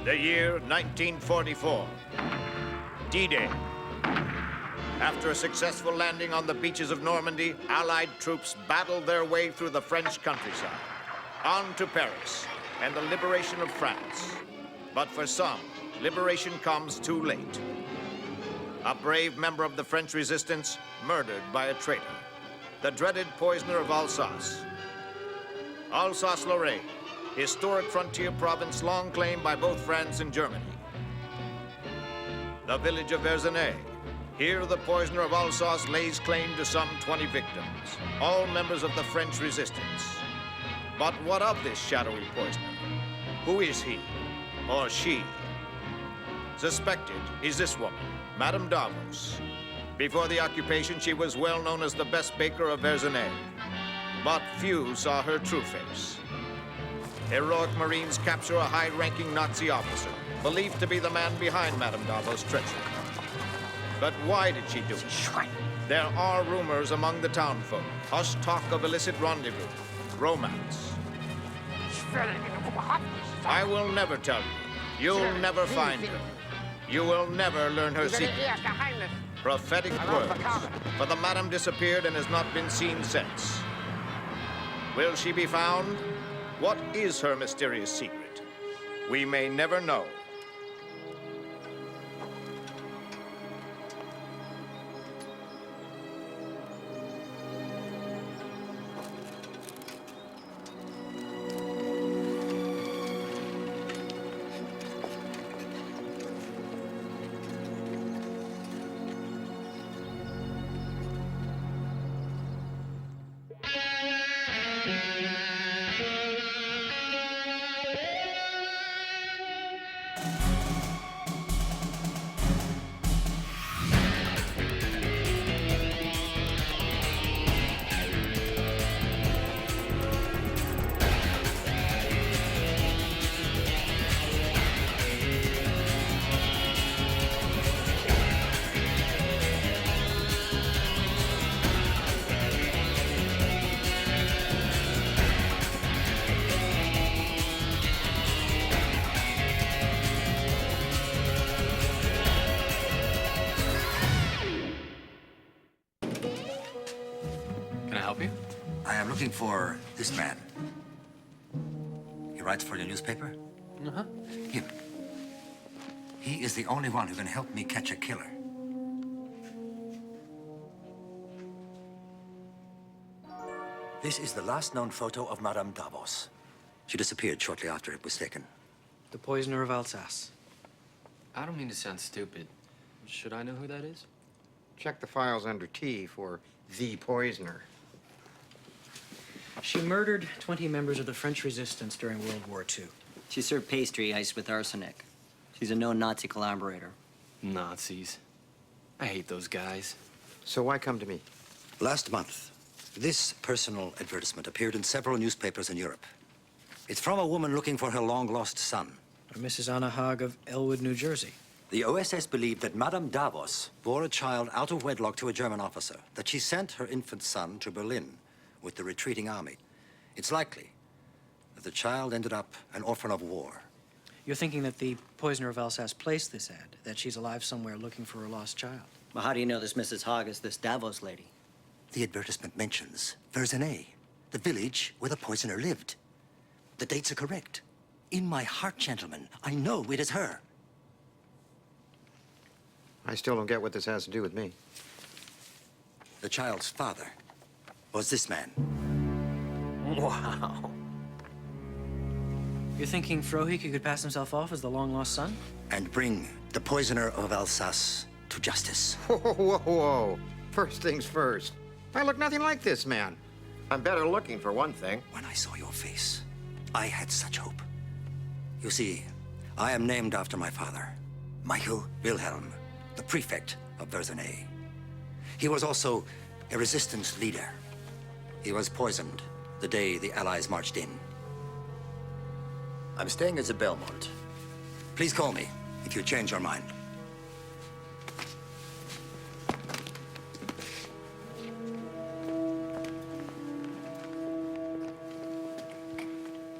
The year 1944. D-Day. After a successful landing on the beaches of Normandy, Allied troops battled their way through the French countryside, on to Paris and the liberation of France. But for some, liberation comes too late. A brave member of the French resistance murdered by a traitor, the dreaded poisoner of Alsace. Alsace-Lorraine, historic frontier province long claimed by both France and Germany. The village of Verzenay. Here, the poisoner of Alsace lays claim to some 20 victims, all members of the French resistance. But what of this shadowy poisoner? Who is he or she? Suspected is this woman, Madame Davos. Before the occupation, she was well known as the best baker of Verzenay. But few saw her true face. Heroic Marines capture a high-ranking Nazi officer, believed to be the man behind Madame Davos' treachery. But why did she do it? There are rumors among the townfolk, hushed talk of illicit rendezvous, romance. I will never tell you. You'll never find her. You will never learn her secret. Prophetic words, for the madam disappeared and has not been seen since. Will she be found? What is her mysterious secret? We may never know. Looking for this man. He writes for your newspaper? Uh-huh. Him. He is the only one who can help me catch a killer. This is the last known photo of Madame Davos. She disappeared shortly after it was taken. The poisoner of Alsace. I don't mean to sound stupid. Should I know who that is? Check the files under T for the poisoner. She murdered 20 members of the French resistance during World War II. She served pastry iced with arsenic. She's a known Nazi collaborator. Nazis. I hate those guys. So why come to me? Last month, this personal advertisement appeared in several newspapers in Europe. It's from a woman looking for her long-lost son. Mrs. Anna Haag of Elwood, New Jersey. The OSS believed that Madame Davos bore a child out of wedlock to a German officer, that she sent her infant son to Berlin with the retreating army. It's likely that the child ended up an orphan of war. You're thinking that the poisoner of Alsace placed this ad, that she's alive somewhere looking for her lost child. Well, how do you know this Mrs. Haag is this Davos lady? The advertisement mentions Verzenay, the village where the poisoner lived. The dates are correct. In my heart, gentlemen, I know it is her. I still don't get what this has to do with me. The child's father was this man. Wow. You're thinking Frohike could pass himself off as the long-lost son? And bring the poisoner of Alsace to justice. Whoa, whoa, whoa. First things first. I look nothing like this man. I'm better looking, for one thing. When I saw your face, I had such hope. You see, I am named after my father, Michael Wilhelm, the prefect of Verzenay. He was also a resistance leader. He was poisoned the day the Allies marched in. I'm staying at the Belmont. Please call me if you change your mind.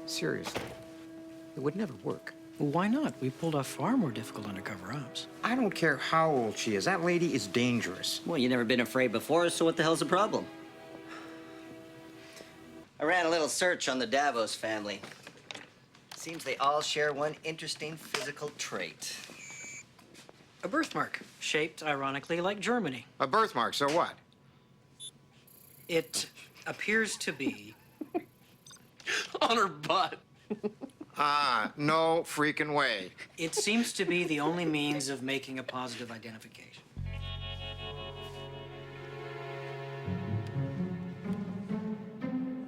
Seriously, it would never work. Well, why not? We pulled off far more difficult undercover ops. I don't care how old she is. That lady is dangerous. Well, you never been afraid before, so what the hell's the problem? I ran a little search on the Davos family. Seems they all share one interesting physical trait. A birthmark, shaped, ironically, like Germany. A birthmark, so what? It appears to be... On her butt. No freaking way. It seems to be the only means of making a positive identification.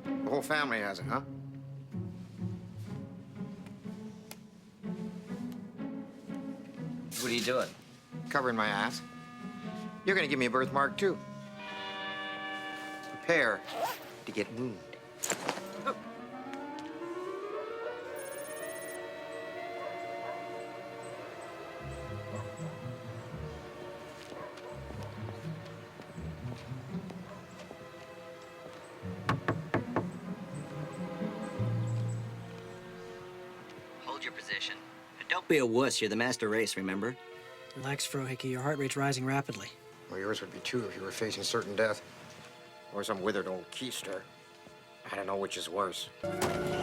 The whole family has it, huh? What are you doing? Covering my ass. You're gonna give me a birthmark, too. Prepare to get wounded. Hold your position. Don't be a wuss. You're the master race, remember? Relax, Frohickey. Your heart rate's rising rapidly. Well, yours would be, too, if you were facing certain death. Or some withered old keister. I don't know which is worse.